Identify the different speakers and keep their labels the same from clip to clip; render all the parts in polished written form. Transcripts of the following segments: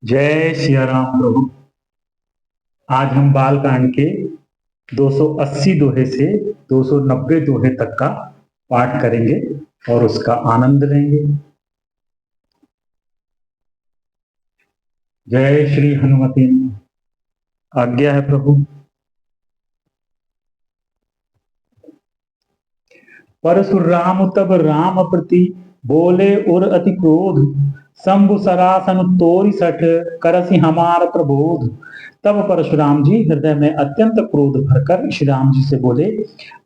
Speaker 1: जय सिया राम प्रभु। आज हम बाल कांड के 280 दोहे से 290 दोहे तक का पाठ करेंगे और उसका आनंद लेंगे। जय श्री हनुमती। आज्ञा है प्रभु। परशुराम तब राम प्रति बोले उर अति क्रोध, शंभु सरासन तोरि सठ करसि हमार प्रबोध। तब परशुराम जी हृदय में अत्यंत क्रोध भरकर श्री राम जी से बोले,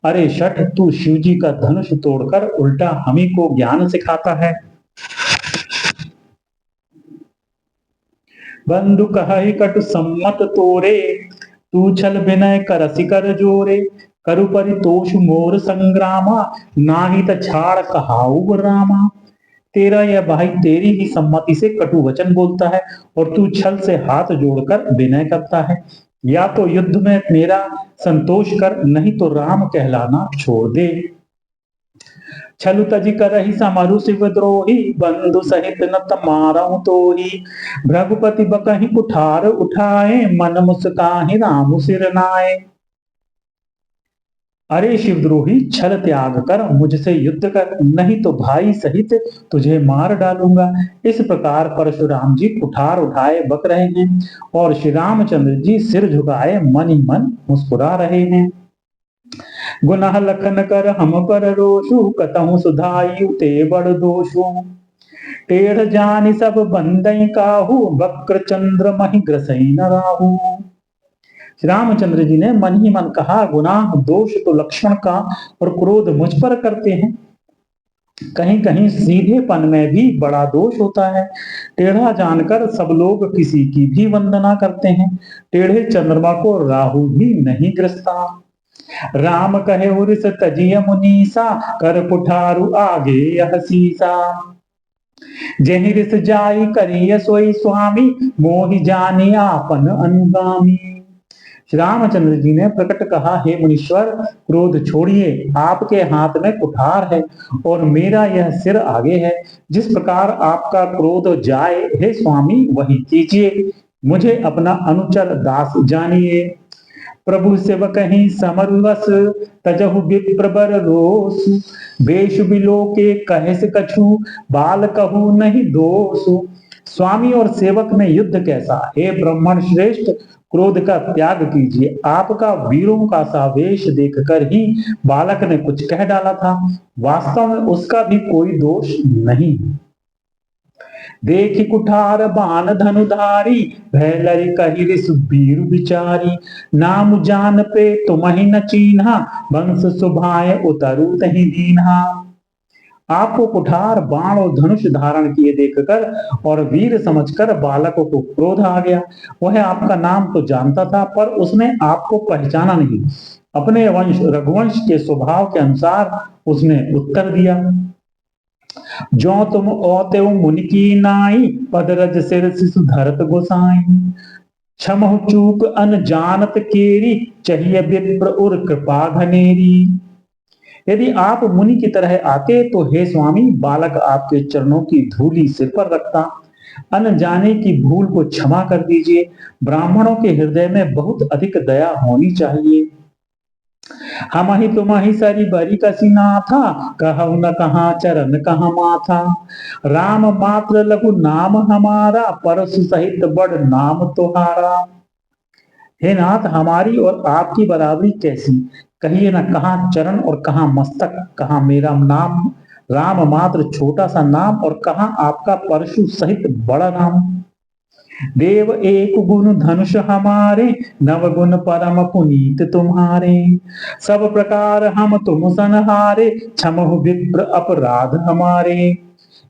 Speaker 1: अरे शठ, तू शिव जी का धनुष तोड़कर उल्टा हमी को ज्ञान सिखाता है। बंधु कहि कटु सम्मत तोरे, तू छल विनय करसि कर जोरे। करु परितोष मोर संग्रामा, नाही त छाड़ कहाऊ रामा। तेरा यह भाई तेरी ही सम्मति से कटु वचन बोलता है और तू छल से हाथ जोड़कर विनय करता है। या तो युद्ध में मेरा संतोष कर, नहीं तो राम कहलाना छोड़ दे। छलु तजी करहि समरु शिव द्रोही, बंधु सहित न तमारहु तोही। भृगुपति बकहि कुठार उठाए, मन मुस्काहि राम सिर नाए। अरे शिवद्रोही, छल त्याग कर मुझसे युद्ध कर, नहीं तो भाई सहित तुझे मार डालूंगा। इस प्रकार परशुराम जी कुठार उठाए बक रहे हैं और श्री रामचंद्र जी सिर झुकाए मन ही मन मुस्कुरा रहे हैं। गुनाह लखन कर हम पर रोषु, कतहु सुधायु ते बड़ दोषु। टेढ़ जानि सब बंदई काहू, वक्र चंद्र महि ग्रसई न राहू। श्री रामचंद्र जी ने मन ही मन कहा, गुनाह दोष तो लक्ष्मण का और क्रोध मुझ पर करते हैं। कहीं कहीं सीधेपन में भी बड़ा दोष होता है। टेढ़ा जानकर सब लोग किसी की भी वंदना करते हैं। टेढ़े चंद्रमा को राहु भी नहीं ग्रसता। राम कहे उरिस तजिय मुनीसा, कर कुठारु आगे यह सीसा। जहि रिस जाई करिय सोई स्वामी, मोहि जानी आपन अनुगामी। श्री रामचंद्र जी ने प्रकट कहा, हे मुनीश्वर, क्रोध छोड़िए, आपके हाथ में कुठार है और मेरा यह सिर आगे है। जिस प्रकार आपका क्रोध जाए हे स्वामी, वही कीजिए। मुझे अपना अनुचर दास जानिए। प्रभु सेवक ही समरवस, तजहु विप्रबर रोस। बेश बिलो के कहेस कछु, बाल कहू नहीं दोष। स्वामी और सेवक में युद्ध कैसा। हे ब्राह्मण श्रेष्ठ, क्रोध का त्याग कीजिए। आपका वीरों का सा वेश देखकर ही बालक ने कुछ कह डाला था। वास्तव में उसका भी कोई दोष नहीं। देखि कुठार बाण धनुधारी, भैलरि कहि रिसु वीर विचारी। नाम जान पे तुम्हि न चीन्हा, वंश सुभाए उतरु तहि दीन्हा। आपको कुठार बाण और धनुष धारण किए देखकर और वीर समझकर बालकों को क्रोध आ गया। वह आपका नाम तो जानता था, पर उसने आपको पहचाना नहीं। अपने वंश रघुवंश के स्वभाव के अनुसार उसने उत्तर दिया। जो तुम ओते मुनि की नाई, पदरज सिर शिशु धरत गोसाई। क्षमहु चूक अन जानत केरी, चाहिए विप्र उर कृपा घनेरी। यदि आप मुनि की तरह आते तो हे स्वामी, बालक आपके चरणों की धूली सिर पर रखता। अनजाने की भूल को क्षमा कर दीजिए। ब्राह्मणों के हृदय में बहुत अधिक दया होनी चाहिए। हम ही तुम ही सरी बरी कसी नाथा, कहु न कहा चरण कहा माथा। राम मात्र लघु नाम हमारा, परसु सहित बड़ नाम तुहारा। हे नाथ, हमारी और आपकी बराबरी कैसी। कहिए न कहाँ चरण और कहाँ मस्तक, कहाँ मेरा नाम राम मात्र छोटा सा नाम और कहाँ आपका परशु सहित बड़ा नाम। देव एक गुण धनुष हमारे, नव गुण परम पुनीत तुम्हारे। सब प्रकार हम तुम संहारे, क्षमहु विप्र अपराध हमारे।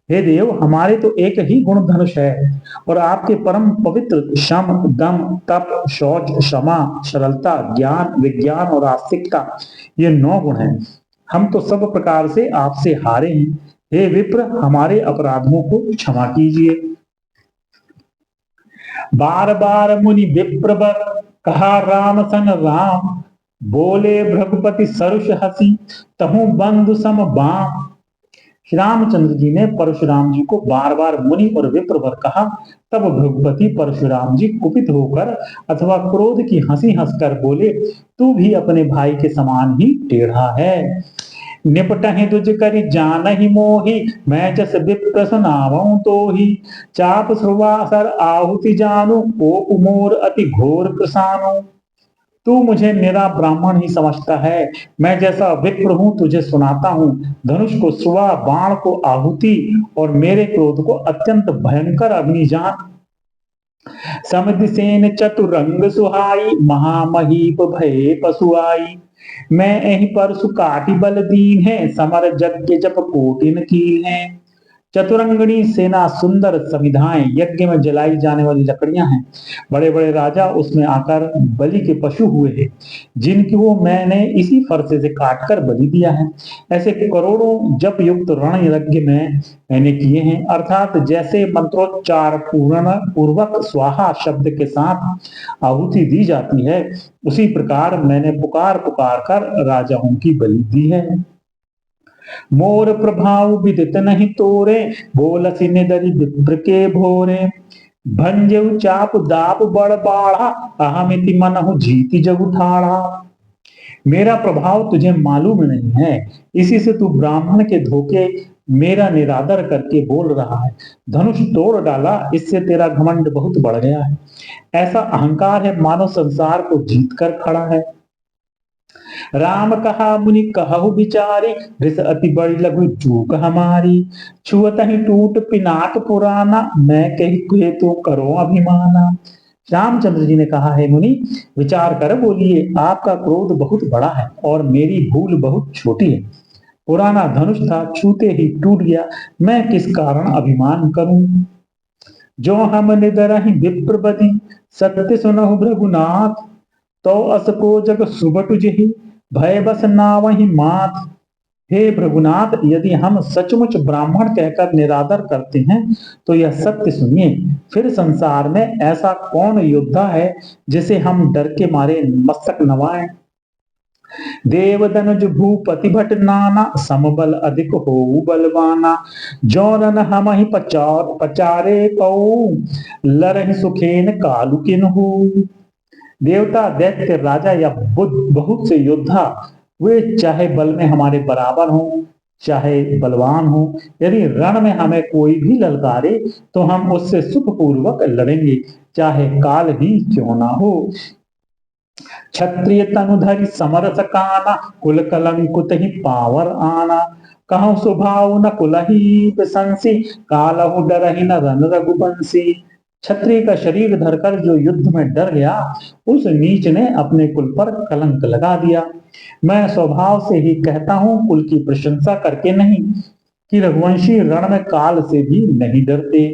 Speaker 1: हे देव, हमारे तो एक ही गुण धनुष है और आपके परम पवित्र शम दम तप शौच क्षमा सरलता ज्ञान विज्ञान और आस्तिकता, ये 9 गुण हैं। हम तो सब प्रकार से आपसे हारे हैं। हे विप्र, हमारे अपराधों को क्षमा कीजिए। बार बार मुनि विप्रवर, कहा राम सन राम। बोले भृगुपति सरुष हसी, तहु बंधु सम बाम। श्री रामचंद्र जी ने परशुराम जी को बार बार मुनि और विप्रवर कहा। तब भृगुपति परशुराम जी कुपित होकर अथवा क्रोध की हंसी हंसकर बोले, तू भी अपने भाई के समान ही टेढ़ा है। निपटहि दुज करि जानहि मोहि, मैं जस विप्र सुनावऊं तोहि। चाप श्रुवासर आहुति जानू, कोप मोर अति घोर कृसानु। तू मुझे निरा ब्राह्मण ही समझता है, मैं जैसा विप्र हूं तुझे सुनाता हूं। धनुष को श्रुवा, बाण को आहुति और मेरे क्रोध को अत्यंत भयंकर अग्नि जान। समदिसेन चतुरंग सुहाई, महामहीप भये पशुआई। मैं एहि परसु काटि बल दीन है, समर यज्ञ जप कोटिन कीन है। चतुरंगणी सेना, सुंदर समिधाएं, यज्ञ में जलाई जाने वाली लकड़ियां हैं। बड़े बड़े राजा उसमें आकर बलि के पशु हुए हैं, जिनकी वो मैंने इसी फरसे से काटकर बलि दिया है। ऐसे करोड़ों जप युक्त रण यज्ञ में मैंने किए हैं। अर्थात जैसे मंत्रोच्चार पूर्ण पूर्वक स्वाहा शब्द के साथ आहुति दी जाती है, उसी प्रकार मैंने पुकार पुकार कर राजाओं की बलि दी है। मोर प्रभाव विदित नहीं तोरे, बोलसी निदरि विप्र के भोरे। भंजऊ चाप दाप बड़ बाढ़ा, अहमिति मनहु जीति जग उठाड़ा। मेरा प्रभाव तुझे मालूम नहीं है, इसी से तू ब्राह्मण के धोखे मेरा निरादर करके बोल रहा है। धनुष तोड़ डाला, इससे तेरा घमंड बहुत बढ़ गया है। ऐसा अहंकार है मानो संसार को जीत कर खड़ा है। राम कहा मुनि कहु विचारी, रिस अति बड़ी लघु चूक हमारी। छुअत ही टूट पिनाक पुराना, मैं कही कहे तो करो अभिमाना। रामचंद्र जी ने कहा, है मुनि विचार कर बोलिए, आपका क्रोध बहुत बड़ा है और मेरी भूल बहुत छोटी है। पुराना धनुष था, छूते ही टूट गया, मैं किस कारण अभिमान करूं। जो हम निदरहि विप्र बदी, सत्य सुनहु भृगुनाथ। तो असको जग सुबटु जही, भय बस नावहि मात। हे भृगुनाथ, यदि हम सचमुच ब्राह्मण कहकर निरादर करते हैं तो यह सत्य सुनिए, फिर संसार में ऐसा कौन योद्धा है जिसे हम डर के मारे मस्तक नवाएं। देव दनुज भूपति भट नाना, समबल अधिक हो बलवाना। जौरन हम ही पचारे कौ, लरहि सुखेन कालु किन्हु। देवता, दैत्य, राजा या बहुत से योद्धा, वे चाहे बल में हमारे बराबर हों चाहे बलवान हो, यदि रण में हमें कोई भी ललकारे तो हम उससे सुखपूर्वक लड़ेंगे, चाहे काल ही क्यों ना हो। क्षत्रिय तनुधरि समरस काना, कुल कलंकुत ही पावर आना। कहूं स्वभाव न कुलही प्रशंसी, कालहु डरहि न रन रघुवंशी। क्षत्रिय का शरीर धरकर जो युद्ध में डर गया, उस नीच ने अपने कुल पर कलंक लगा दिया। मैं स्वभाव से ही कहता हूं, कुल की प्रशंसा करके नहीं, कि रघुवंशी रण में काल से भी नहीं डरते।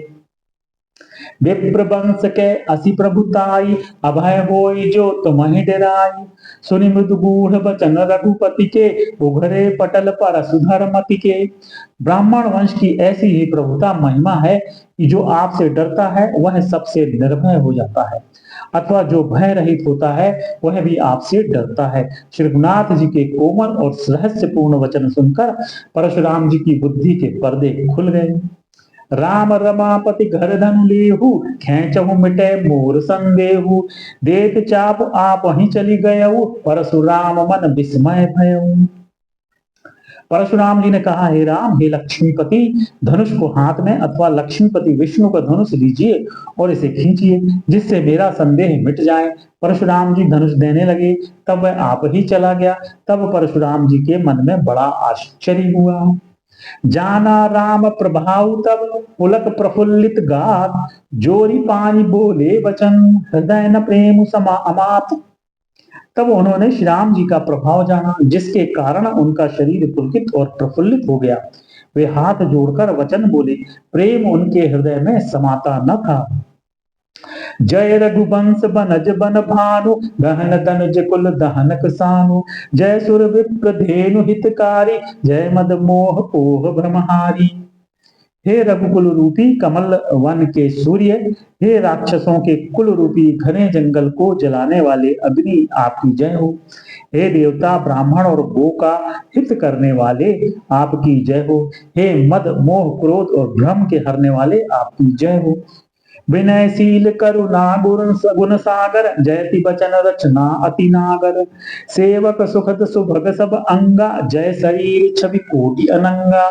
Speaker 1: विप्र वंश के असी प्रभुताई, अभय होई जो तुम्हें डराई। सुनि मृदु गूढ़ वचन रघुपति के, उघरे पटल पर सुधर मति के। ब्राह्मण वंश की ऐसी ही प्रभुता महिमा है कि जो आपसे डरता है वह सबसे निर्भय हो जाता है, अथवा जो भय रहित होता है वह भी आपसे डरता है। श्री रघुनाथ जी के कोमल और रहस्यपूर्ण वचन सुनकर परशुराम जी की बुद्धि के पर्दे खुल गए। राम रमापति घर धन लेहु, खेचहु मिटे मोर संदेहु। देत चाप आप ही चली गयऊ, परशुराम मन विस्मय भयऊ। परशुराम जी ने कहा, हे राम, हे लक्ष्मीपति, धनुष को हाथ में अथवा लक्ष्मीपति विष्णु का धनुष लीजिए और इसे खींचिए, जिससे मेरा संदेह मिट जाए। परशुराम जी धनुष देने लगे, तब वह आप ही चला गया। तब परशुराम जी के मन में बड़ा आश्चर्य हुआ। जाना राम प्रभाव तब, पुलक प्रफुल्लित गात। जोरी पानी बोले वचन, हृदय न प्रेम समा अमात। तब उन्होंने श्री राम जी का प्रभाव जाना, जिसके कारण उनका शरीर पुलकित और प्रफुल्लित हो गया। वे हाथ जोड़कर वचन बोले, प्रेम उनके हृदय में समाता न था। जय रघुवंश बनज बन भानु, गहन दनुज कुल दहनक सानु। जय सुर विप्र धेनु हितकारी, जय मद मोह पोह भ्रमहारी। हे रघुकुल रूपी कमल वन के सूर्य, हे राक्षसों के कुल रूपी घने जंगल को जलाने वाले अग्नि आपकी जय हो। हे देवता ब्राह्मण और गो का हित करने वाले आपकी जय हो। हे मद मोह क्रोध और भ्रम के हरने वाले आपकी जय हो। विनयशील करुणा गुण सागर, जयति बचन रचना अति नागर। सेवक सुखद सुभग सब अंगा, जय शरीर छवि कोटि अनंगा।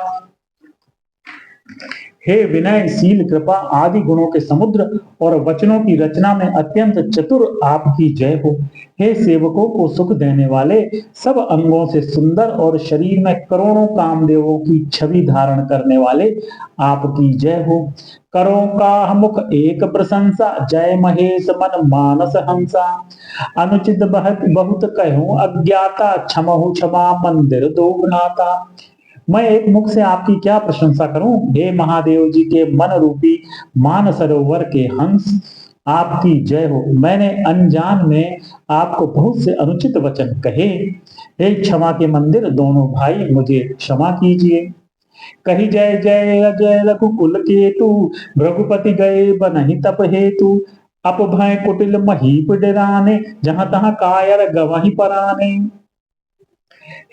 Speaker 1: हे विनयशील कृपा आदि गुणों के समुद्र और वचनों की रचना में अत्यंत चतुर आपकी जय हो। हे सेवकों को सुख देने वाले सब अंगों से सुंदर और शरीर में करोड़ों कामदेवों की छवि धारण करने वाले आपकी जय हो। करो का मुख एक प्रशंसा, जय महेश मन मानस हंसा। अनुचित बहुत कहूं अज्ञाता, क्षमहु क्षमा मंदिर दो भ्राता। मैं एक मुख से आपकी क्या प्रशंसा करूं। हे महादेव जी के मन रूपी मान सरोवर के हंस, आपकी जय हो। मैंने अनजान में आपको बहुत से अनुचित वचन कहे। हे क्षमा के मंदिर दोनों भाई, मुझे क्षमा कीजिए। कही जय जय जय रघुकुल केतु, भृगुपति गए बनहि तप हेतु। अप भय कुटिल महीप डराने, जहां तहां कायर गवहि पराने।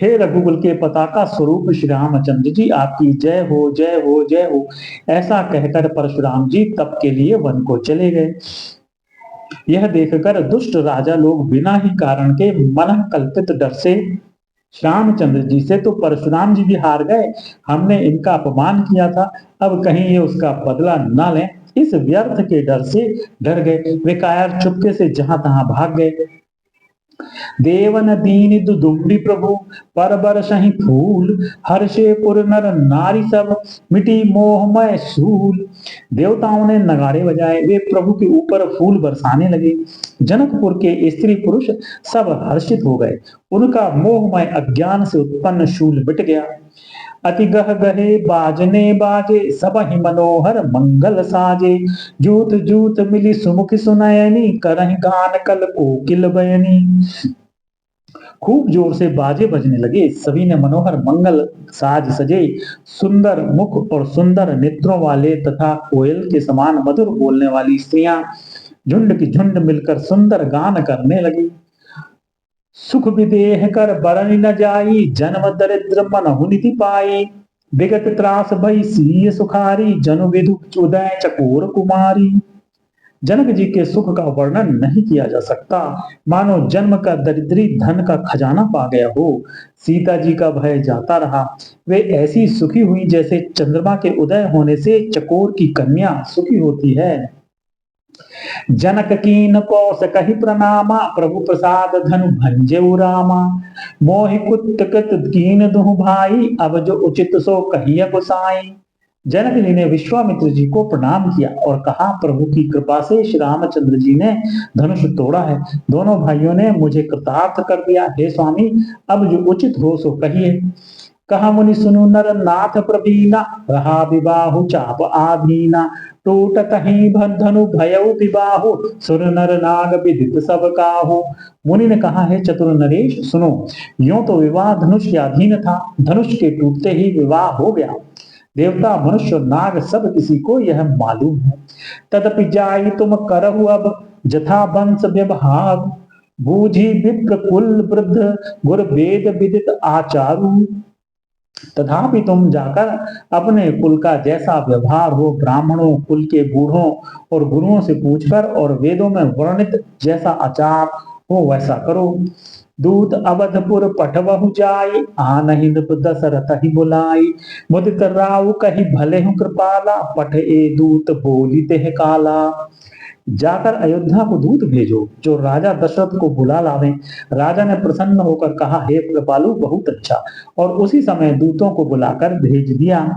Speaker 1: हे रघुकुल के पताका स्वरूप श्री रामचंद्र जी, आपकी जय हो जय हो जय हो। ऐसा कहकर परशुराम जी तप के लिए वन को चले गए। यह देखकर दुष्ट राजा लोग बिना ही कारण के मन कल्पित डर से रामचंद्र जी से तो परशुराम जी भी हार गए। हमने इनका अपमान किया था, अब कहीं ये उसका बदला न लें, इस व्यर्थ के डर से डर गए। वे कायर चुपके से जहां तहां भाग गए। देवन दीन दुदुम्बी प्रभु, पर बरसहि फूल। हर्षे पुर नर नारी सब, मिटी मोहमय सूल। देवताओं ने नगाड़े बजाए, वे प्रभु के ऊपर फूल बरसाने लगे। जनकपुर के स्त्री पुरुष सब हर्षित हो गए। उनका मोहमय अज्ञान से उत्पन्न शूल मिट गया। अति गह गहे बाजने बाजे, सब ही मनोहर मंगल साजे। जूत जूत मिली सुमुख सुनयनी, करहि गान कल कोकिल बयनी। खूब जोर से बाजे बजने लगे, सभी ने मनोहर मंगल साज सजे। सुंदर मुख और सुंदर नेत्रों वाले तथा कोयल के समान मधुर बोलने वाली स्त्रियां झुंड की झुंड मिलकर सुंदर गान करने लगी। सुख विदेह कर बरन न जाई, जन्म दरिद्र मनहु निधि पाई। विगत त्रास भई सीय सुखारी, जनु विधु उदय चकोर कुमारी। जनक जी के सुख का वर्णन नहीं किया जा सकता, मानो जन्म का दरिद्री धन का खजाना पा गया हो। सीता जी का भय जाता रहा, वे ऐसी सुखी हुई जैसे चंद्रमा के उदय होने से चकोर की कन्या सुखी होती है। जनक कीन कौश कहि प्रणामा, प्रभु प्रसाद धनु भंजेउ रामा। मोहि कुत कृत कीन दुहु भाई, अब जो उचित सो कहिय गोसाई। जनक जी ने विश्वामित्र जी को प्रणाम किया और कहा, प्रभु की कृपा से श्री रामचंद्र जी ने धनुष तोड़ा है। दोनों भाइयों ने मुझे कृतार्थ कर दिया। हे स्वामी, अब जो उचित हो सो कहिए। कहा मुनि सुनु नर नाथ प्रवीणा, रहा विबाहु चाप आधीना। टूटत ही धनु भयउ विबाहु, सुर नर नाग विदित सब काहू। मुनि ने कहा, है चतुर नरेश सुनो, यूं तो विवाह धनुष के अधीन था, धनुष के टूटते ही विवाह हो गया। देवता मनुष्य नाग सब किसी को यह मालूम है। तदपि जाई तुम करहु अब, जथा वंश व्यवहार। बूझी विप्र कुल वृद्ध, गुर वेद विदित आचारु। तथापि तुम जाकर अपने कुल का जैसा व्यवहार हो, ब्राह्मणों कुल के बूढ़ों और गुरुओं से पूछकर, और वेदों में वर्णित जैसा आचार हो वैसा करो। दूत अवधपुर पठवहु जाई, आनहि नृप दशरथ ही बुलाई। मुदित राव कही भले हूँ कृपाला, पठ ए दूत बोली तेह काला। जाकर अयोध्या को दूत भेजो जो राजा दशरथ को बुला लावे। राजा ने प्रसन्न होकर कहा, हे कृपालु बहुत अच्छा, और उसी समय दूतों को बुलाकर भेज दिया।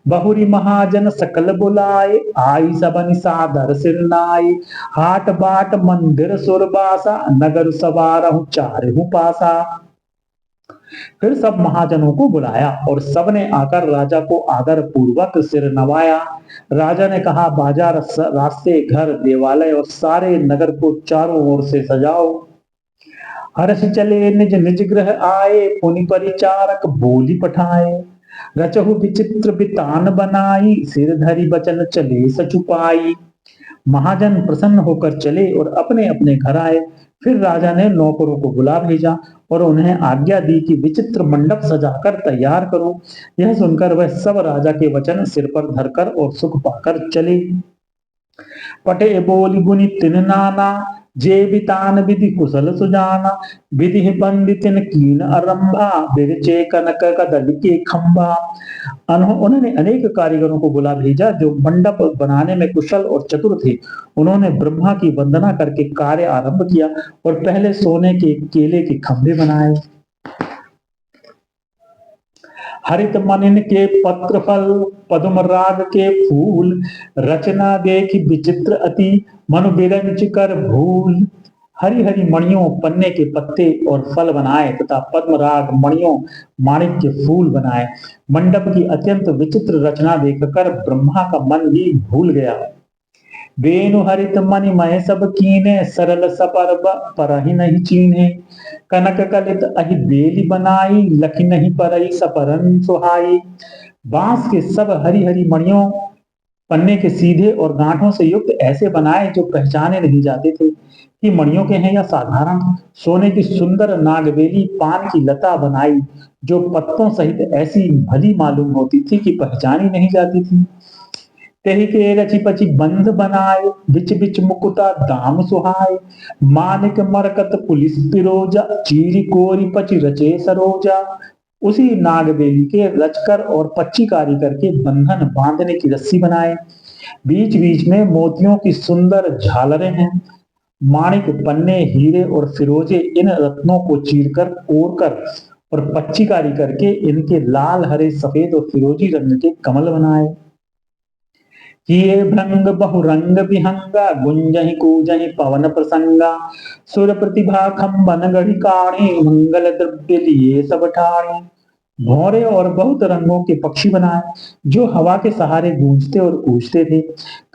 Speaker 1: बहुरी महाजन सकल बुलाए, आई सबन सादर सिर नाई। हाट बाट मंदिर सुरबासा, नगर सवारहु चारहु पासा। फिर सब महाजनों को बुलाया और सबने आकर राजा को आदर पूर्वक सिर नवाया। राजा ने कहा, बाजार रास्ते घर देवालय और सारे नगर को चारों ओर से सजाओ। हर्ष चले निज निज गृह आए, पुनि परिचारक बोली पठाए। रचहु विचित्र बितान बनाई, सिर धरी बचन चले सचुपाई। महाजन प्रसन्न होकर चले और अपने अपने घर आए। फिर राजा ने नौकरों को बुला भेजा और उन्हें आज्ञा दी कि विचित्र मंडप सजाकर तैयार करो। यह सुनकर वह सब राजा के वचन सिर पर धरकर और सुख पाकर चले। पटे बोली गुनि तिन नाना, जे बितान विधि कुशल सुजाना। विधि पंडितिन कीन आरंभा, बिरचे कनक कदल के खंभा। उन्होंने अनेक कारीगरों को बुला भेजा जो मंडप बनाने में कुशल और चतुर थे। उन्होंने ब्रह्मा की वंदना करके कार्य आरंभ किया और पहले सोने के केले के खंभे बनाए। हरित मनिन के पत्र फल, पद्म राग के फूल। रचना देखी विचित्र अति, मनु बिरंच कर भूल। हरी हरी मणियों पन्ने के पत्ते और फल बनाए तथा पद्मराग मणियों माणिक के फूल बनाए। मंडप की अत्यंत विचित्र रचना देखकर ब्रह्मा का मन भी भूल गया। वेणु हरित मणिमय सब कीने, सरल सपर परहि नहीं चीन्हे। कनक कलित अहि बेली बनाई, लखी नहीं परई सपरन सुहाई। बांस के सब हरी हरी मणियों पन्ने के सीधे और गांठों से युक्त ऐसे बनाए जो पहचाने नहीं जाते थे कि मणियों के हैं या साधारण। सोने की सुंदर नागबेली पान की लता बनाई जो पत्तों सहित ऐसी भली मालूम होती थी कि पहचानी नहीं जाती थी। तेहि के रची पची बंध बनाए, बिच बिच मुकुता दाम सुहाए। मानिक मरकत पुलिस पिरोजा, चीरी कोरी पची रचे सरोजा। उसी नागबेली के रचकर और पच्चीकारी करके बंधन बांधने की रस्सी बनाए। बीच बीच में मोतियों की सुंदर झालरें हैं। माणिक पन्ने हीरे और फिरोजे इन रत्नों को चीरकर कोरकर और पच्चीकारी करके इनके लाल हरे सफेद और फिरोजी रंग के कमल बनाए। किए भृंग बहुरंग विहंगा, गुंजहि कूजहि पवन प्रसंगा। सुर प्रतिभा खम्बन गढ़ी काणी, मंगल द्रव्य लिए सब ठाणी। भौरे और बहुत रंगों के पक्षी बनाए जो हवा के सहारे गूंजते और कूजते थे।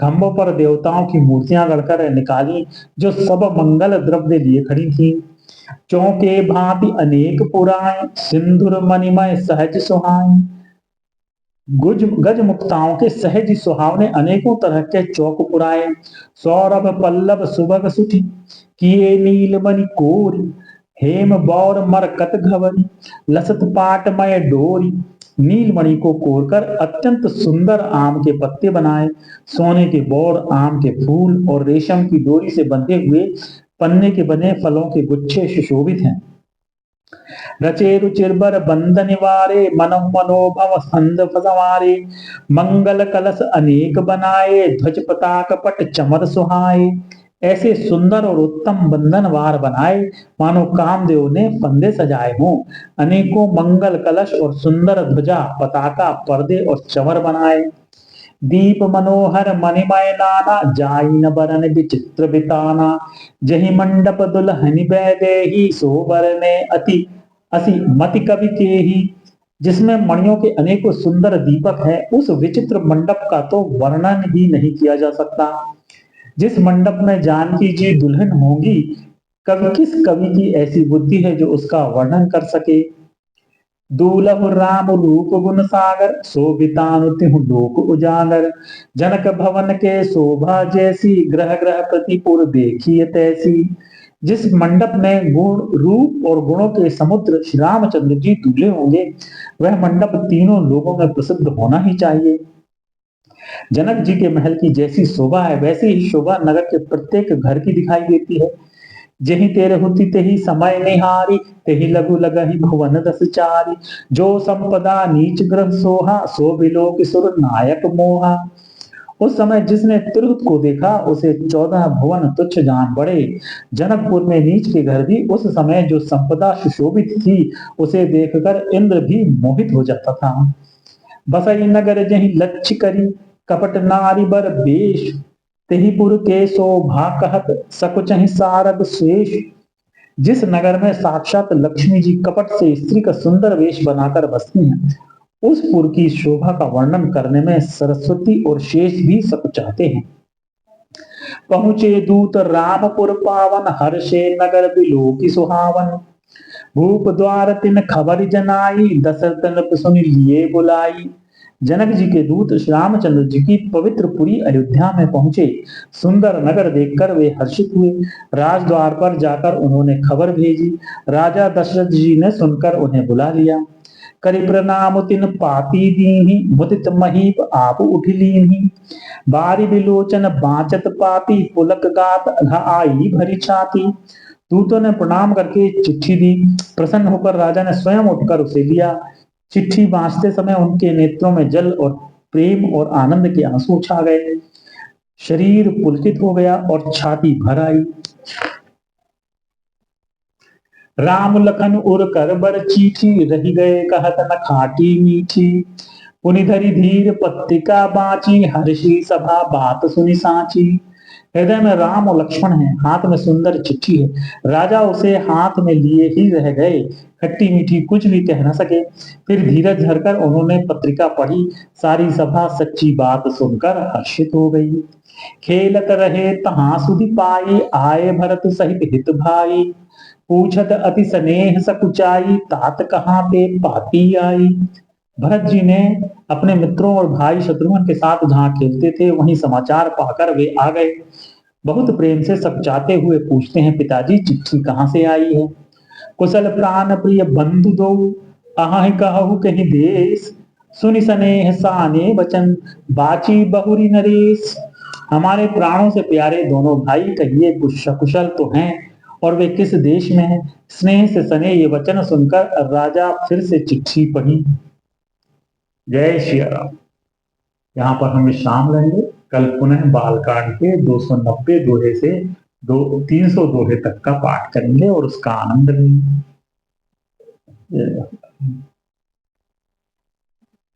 Speaker 1: खंभों पर देवताओं की मूर्तियां गढ़कर निकाली जो सब मंगल द्रव्य लिए खड़ी थी। चौके भांति अनेक पुराए, सिंधुर मणिमय सहज सुहाए। गज मुक्ताओं के सहज सुहावने अनेकों तरह के चौक पुराए। सौरभ पल्लव सुभग सुठी, किए नीलमणि कोरी। हेम बौर मरकत घवरी, लसत पाटमय डोरी। नीलमणि को कोरकर अत्यंत सुंदर आम के पत्ते बनाए। सोने के बौर आम के फूल और रेशम की डोरी से बंधे हुए पन्ने के बने फलों के गुच्छे सुशोभित हैं। रचे रुचिर्बर बंद निवारे, मनो मनोभव स्कंद संवारे। मंगल कलश अनेक बनाए, ध्वज पताक पट चमर सुहाए। ऐसे सुंदर और उत्तम बंधन वार बनाए मानो कामदेव ने फंदे सजाए हों। अनेकों मंगल कलश और सुंदर ध्वजा पताका पर्दे और चमर बनाए। दीप मनोहर मणिमय नाना, जाई न बरन विचित्र बिताना। जहि मंडप दुल्हनि बैदेही, सो बरने अति असी मति कवि के ही। जिसमें मणियों के अनेकों सुंदर दीपक हैं, उस विचित्र मंडप का तो वर्णन ही नहीं किया जा सकता। जिस मंडप में जानकी जी दुल्हन होंगी, किस कवि की ऐसी बुद्धि है जो उसका वर्णन कर सके। दूल्ह राम रूप गुण सागर, शोभितानु तिहु लोक उजागर। जनक भवन के शोभा जैसी, ग्रह ग्रह प्रतिपुर देखिए तैसी। जिस मंडप में गुण रूप और गुणों के समुद्र श्री रामचंद्र जी दूल्हे होंगे, वह मंडप तीनों लोगों में प्रसिद्ध होना ही चाहिए। जनक जी के महल की जैसी शोभा है, वैसी ही शोभा नगर के प्रत्येक घर की दिखाई देती है। जही तेरे होती तेही समय निहारी, तेही लघु लगहि भुवन दस चारी। जो संपदा नीच ग्रह सोहा, सो बिलोक सुर नायक मोहा। उस समय जिसने तिरहुत को देखा, उसे 14 भुवन तुच्छ जान पड़े। जनकपुर में नीच के घर भी उस समय जो संपदा सुशोभित थी, उसे देखकर इंद्र भी मोहित हो जाता था। बसई नगर जही लक्ष्य करी, कपट नारी बर बेश। तेहीपुर के शोभा कहत, सकुचहि सारद शेष। जिस नगर में साक्षात लक्ष्मी जी कपट से स्त्री का सुंदर वेश बनाकर बसती हैं, उस पुर की शोभा का वर्णन करने में सरस्वती और शेष भी सकुचाते हैं। पहुंचे दूत रामपुर पावन, हर्षे नगर बिलोकी सुहावन। भूप द्वार तिन खबर जनाई, दशरथ नृप सुनि लिए बुलाई। जनक जी के दूत श्री रामचंद्र जी की पवित्र पुरी अयोध्या में पहुंचे। सुंदर नगर देखकर वे हर्षित हुए। राजद्वार पर जाकर उन्होंने खबर भेजी। राजा दशरथ जी ने सुनकर उन्हें बुला लिया। करि प्रणाम तिन पाती दीन्ही, मुदित महीप आप उठ लीन्ही। बारी विलोचन बाँचत पाती, पुलक गात आई भरी छाती। दूतों ने प्रणाम करके चिट्ठी दी। प्रसन्न होकर राजा ने स्वयं उठकर उसे लिया। चिट्ठी बांचते समय उनके नेत्रों में जल और प्रेम और आनंद के आंसू छा गए। शरीर पुलकित हो गया और छाती भर आई। राम लखन उर कर बर चीठी, रही गए कहत न खाटी मीठी। पुनि धरि धीर पत्रिका बाची, हर्षि सभा बात सुनि साची। हृदय में राम और लक्ष्मण है, हाथ में सुंदर चिट्ठी है। राजा उसे हाथ में लिए ही रह गए, खट्टी मीठी कुछ भी कह न सके। फिर धीरज धरकर उन्होंने पत्रिका पढ़ी। सारी सभा सच्ची बात सुनकर हर्षित हो गई। खेलत रहे तहां सुधि पाई, आए भरत सहित हित भाई। पूछत अति स्नेह सकुचाई, तात कहाँ पे पाती आई। भरत जी ने अपने मित्रों और भाई शत्रुघ्न के साथ जहां खेलते थे वहीं समाचार पाकर वे आ गए। बहुत प्रेम से सकुचाते हुए पूछते हैं, पिताजी चिट्ठी कहाँ से आई है। कुशल प्राण प्रिय बंधु दो, अहाँ कहु कहीं देश। सुनि स्नेह साने वचन, बाची बहुरी नरेश। हमारे प्राणों से प्यारे दोनों भाई कहिए कुशल तो हैं, और वे किस देश में हैं। स्नेह से सने ये वचन सुनकर राजा फिर से चिट्ठी पढ़ी। जय श्री राम। यहाँ पर हम विश्राम लेंगे। कल पुनः बालकांड के 290 दोहे से 300 दोहे तक का पाठ करेंगे और उसका आनंद लेंगे।